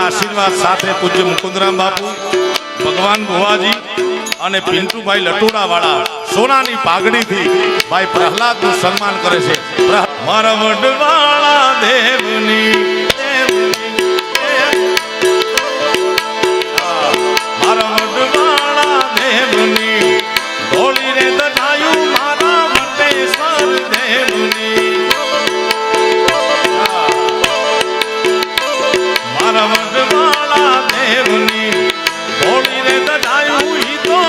આશીર્વાદ સાથે પૂજ્ય મુકુંદરામ બાપુ, ભગવાન ભુવાજી અને પિન્ટુભાઈ લટુડા વાળા સોનાની પાઘડીથી ભાઈ પ્રહલાદનું સન્માન કરે છે. મારા વડવાળા દેવની મારા વડવાળા દેવની ઢોળી રે દઢાયું મારા વટેશ્વર દેવની મારા વડવાળા દેવની ઢોળી રે દઢાયું ઈ તો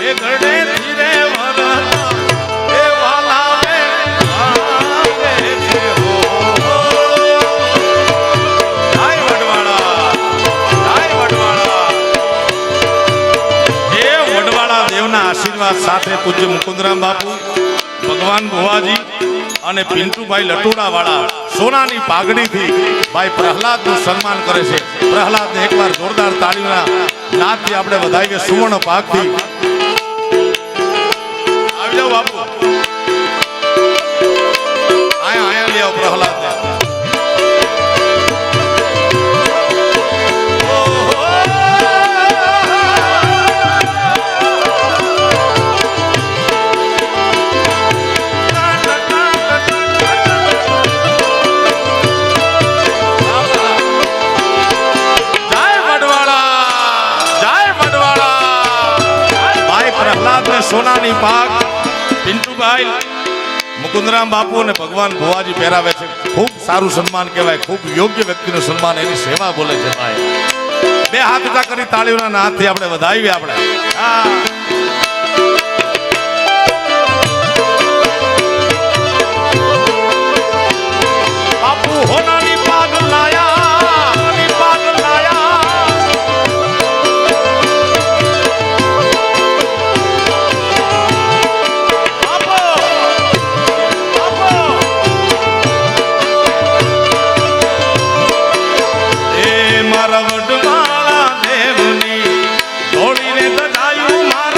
વેગડે ધીરે વરતા એ વાલા રે આવે છે હો. જય વડવાળા, જય વડવાળા. એ વડવાળા દેવના આશીર્વાદ સાથે પૂજ્ય મુકુંદરામ બાપુ, ભગવાન ભુવાજી અને પિન્ટુભાઈ લટુડા વાળા સોનાની પાઘડીથી ભાઈ પ્રહલાદનું સન્માન કરે છે. પ્રહલાદને એકવાર જોરદાર તાળીઓના નાદથી આપણે વધાવીએ. સુવર્ણ પાકથી આવી જાઓ બાપુ, આયા લઈ આવો પ્રહલાદને. સોનાની પાક પિન્ટુભાઈ, મુકુંદરામ બાપુ અને ભગવાન ભુવાજી પહેરાવે છે. ખૂબ સારું સન્માન કહેવાય. ખૂબ યોગ્ય વ્યક્તિનું સન્માન, એની સેવા બોલે છે ભાઈ. બે હાથ ઊંચા કરી તાળીઓના નાદથી આપણે વધાવીએ. આપણે બાપુ હોનાની પાગ લાયા, પાગ લાયા. મારા વડવાળા દેવની ઢોળી રે દઢાયું મારા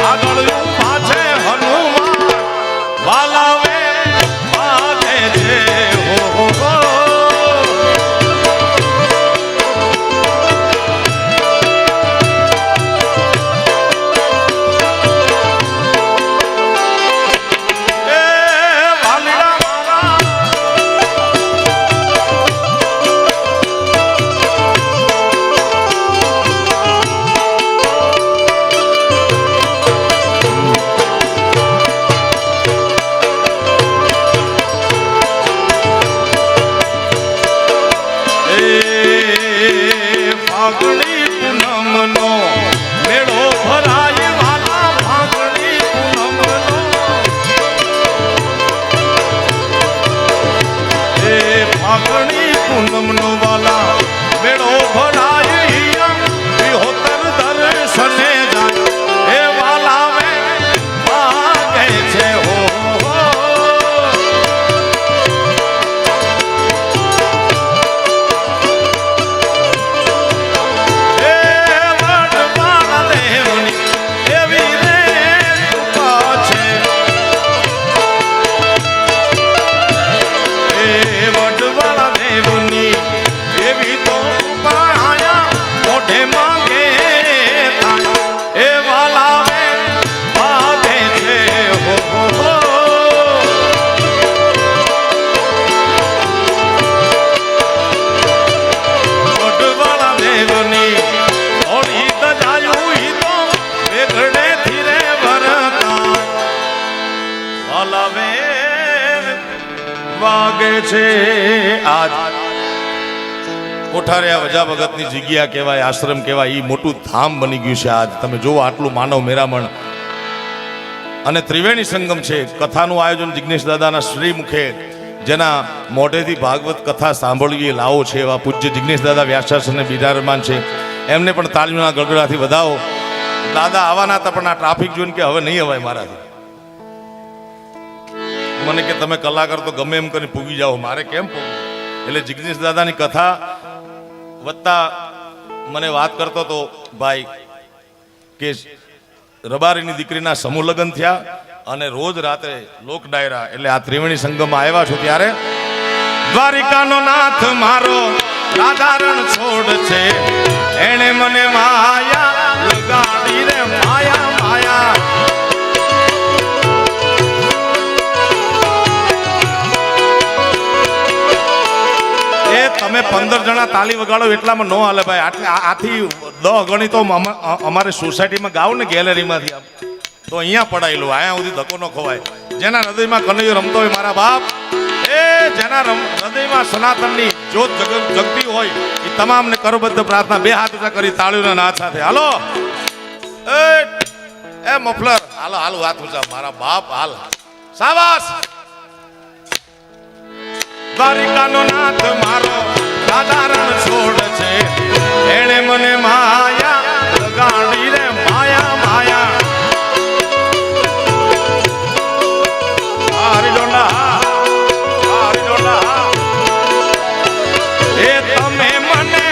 આગળ ઊભા છે હનુમાન વાલાવે માગે છે હો પૂનમનો વાલા મેળો ભરાય વિહોતર દર્શને જાય એ વાલા વે માગે છે હો એ વડવાળા દેવની એવી રે કૃપા છે એ વડવાળા દેવની એવી તો પાયા મોઢે માંગે એ વાલા વે માગે છે હો વડવાળા દેવની ઓળી દજાયું ઈ તો વેગડે થી રે ભરતા વાલા વે વાગે છે આજ કોઠારિયા વજા ભગતની જગ્યા કહેવાય આશ્રમ કહેવાય એ મોટું ધામ બની ગયું છે આજ તમે જુઓ આટલું માનવ મેરામણ અને ત્રિવેણી સંગમ છે કથાનું આયોજન જિગ્નેશ દાદાના શ્રી મુખે જેના મોઢેથી ભાગવત કથા સાંભળવી લાવો છે એવા પૂજ્ય જિગ્નેશ દાદા વ્યાસાસને બિરાજમાન છે એમને પણ તાળીઓના ગળગળાથી વધાવો દાદા આવવાના હતા પણ આ ટ્રાફિક જોઈને કે હવે નહીં અવાય મારાથી મને કે તમે કલાકાર તો ગમે એમ કરીને પૂગી જાઓ મારે કેમ પૂગવું એટલે જિગ્નેશ દાદાની કથા વત્તા મને વાત કરતો તો ભાઈ કે રબારીની દીકરીના સમૂહ લગ્ન થયા અને રોજ રાત્રે લોક ડાયરા એટલે આ ત્રિવેણી સંગમમાં આવ્યા છો ત્યારે દ્વારિકાનો નાથ મારો રાધારણ છોડ છે એણે મને માયા લગાડી રે માયા માયા તમે 15 જણા તાલી વગાડો એટલામાં ન હાલે ભાઈ આટલે આથી 10 ગણી તો અમારે સોસાયટીમાં ગાવ ને ગેલેરીમાંથી તો અહીંયા પડાયેલું અહીંયા સુધી ધક્કો ન ખવાય જેના હૃદયમાં કનૈયો રમતો હોય મારા બાપ એ જેના હૃદયમાં સનાતનની જ્યોત જગતી હોય એ તમામને કરબદ્ધ પ્રાર્થના બે હાથ ઊંચા કરી તાળીઓના નાદ સાથે હાલો એ મફલર હાલો હાલો હાથ ઊંચા મારા બાપ હાલ શાબાશ દ્વારિકાનો નાથ મારો રાધારણ છોડ છે એણે મને માયા લગાડી રે માયા માયા એ તમે મને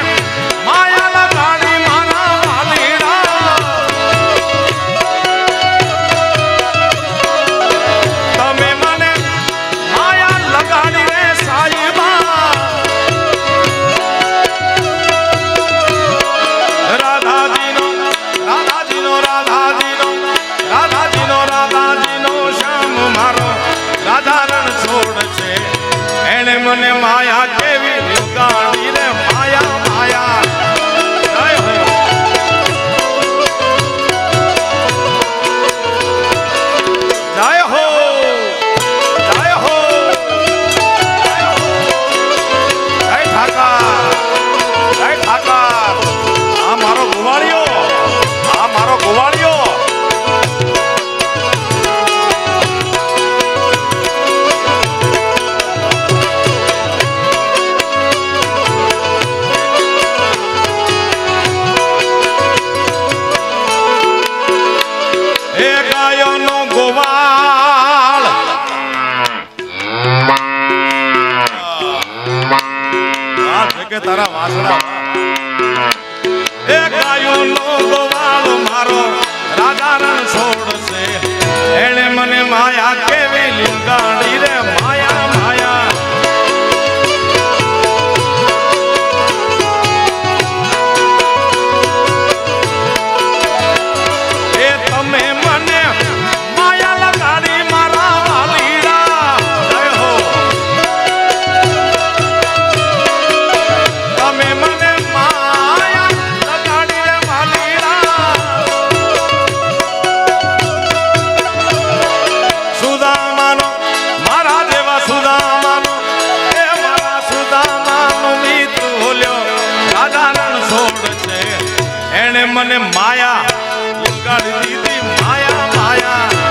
માયા લગાડી મારા વાલીડા તમે મને માયા લગાડી રે મને માયા કેવી લગાડી રે માયા માયા જય હો જય હો જય ઠાકર આ મારો ગોવાળિયો આ મારો ગોવાળિયો તારા વાસણા એ ગાયો નો ગોવાળ મારો રાધારણ છોડ મને માયા લગાડી દીધી માયા માયા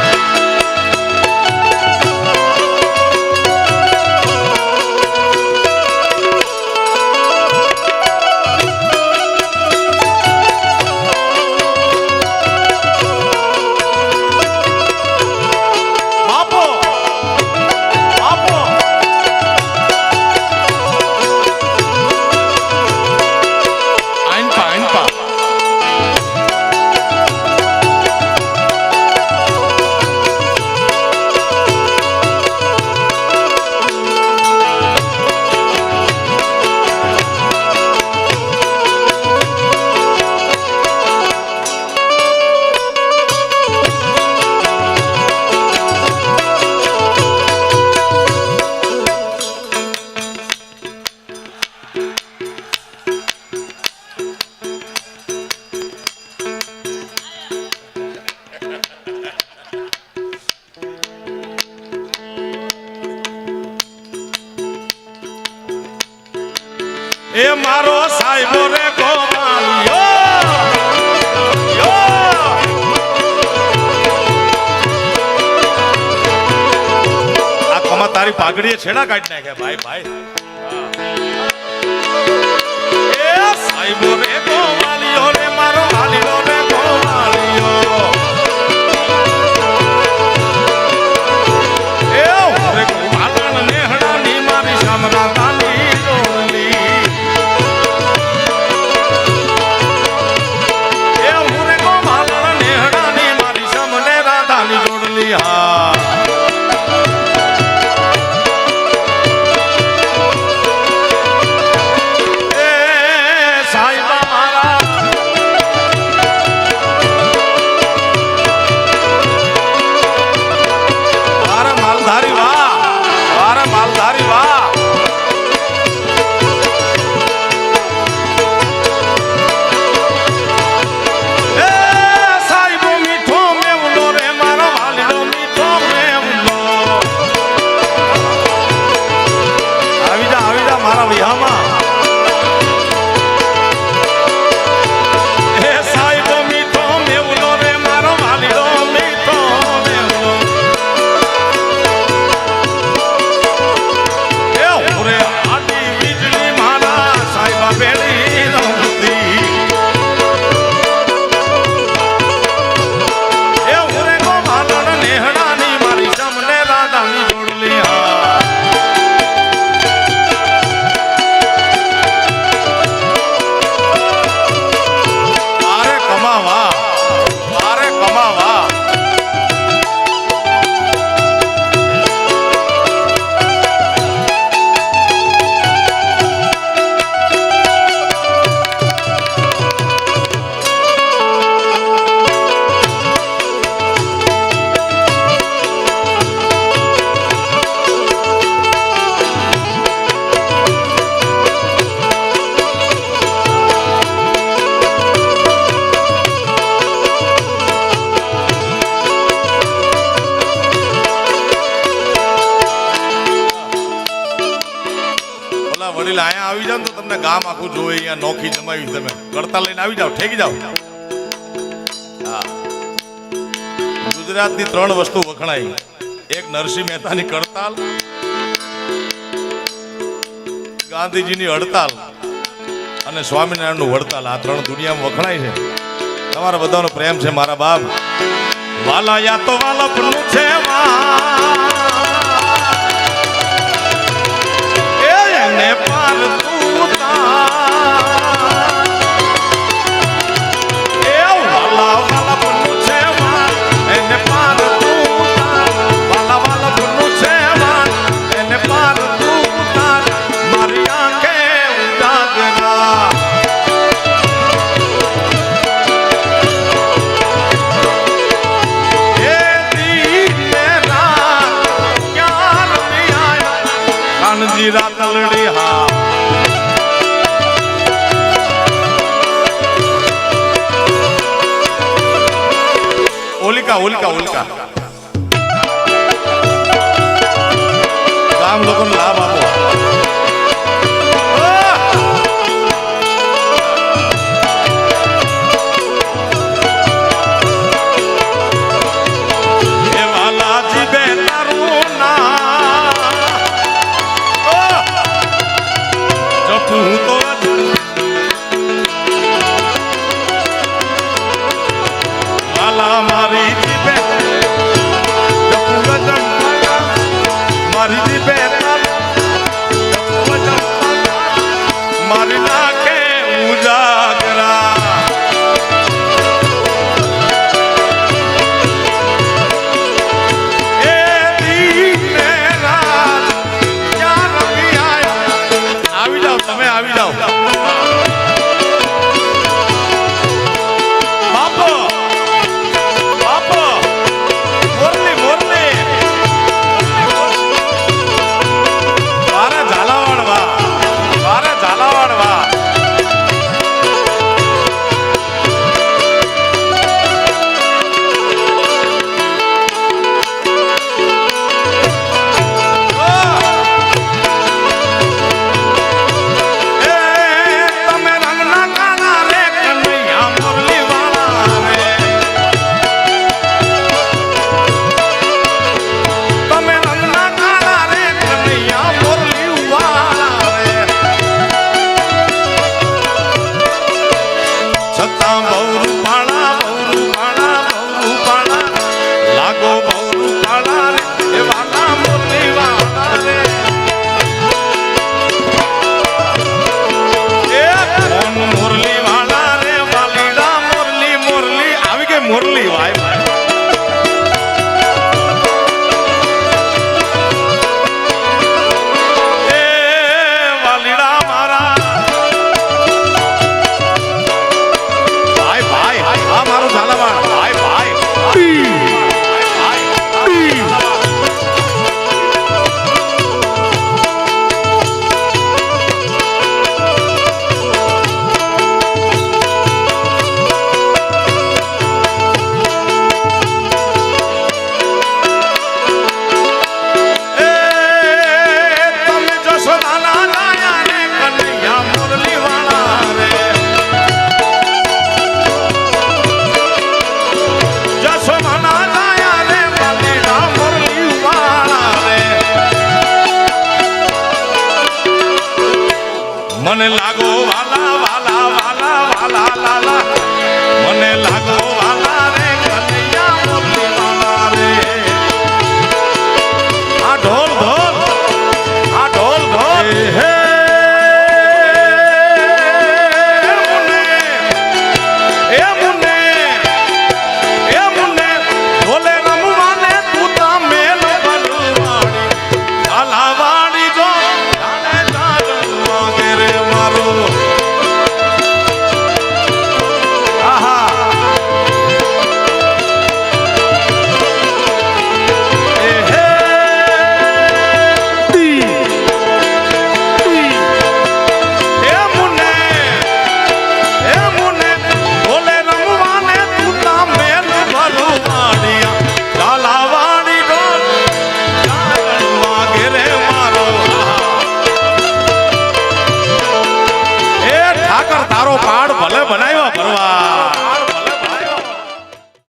એ મારો સાહેબો રે ગોવાળિયો આ કમા તારી પાઘડીએ છેડા કાઢી નાખ્યા ભાઈ ભાઈ એ સાહેબો રે ગોવાળિયો રે મારો હાલીલો રે ગોવાળિયો એ રે ગોવાળણ નેહડાની મારી સામરા તાલી ડોલી વડીલ અહીંયા આવી જાવ તો તમને ગામ આખું જોવે અહીંયા નોખી જમાવી તમે કરતા લઈને આવી જાવ ઠેકી જાવ હા ગુજરાતની 3 વસ્તુ વખણાઈ એક નરસિંહ મહેતાની કરતાલ ગાંધીજીની હડતાલ અને સ્વામિનારાયણનું વડતાલ આ 3 દુનિયામાં વખણાય છે તમારા બધાનો પ્રેમ છે મારા બાપ વાલા યા તો વાલપનું છે એને પાર રાતલડી હા ઓલિકા ઓલિકા ઓલિકા ગામ લોકોને લાભ આપો વાલા મારી જીભે મારી જીભે મારી નાખે ઉજાગરા એ દીને રાત ક્યાં રમી આયા આવી જાઓ તમે આવી જાઓ મુરલી ભાઈ એ વાલીડા મારા ભાઈ ભાઈ આ મારું ઝાલાવાડ ભાઈ ભાઈ મને લાગો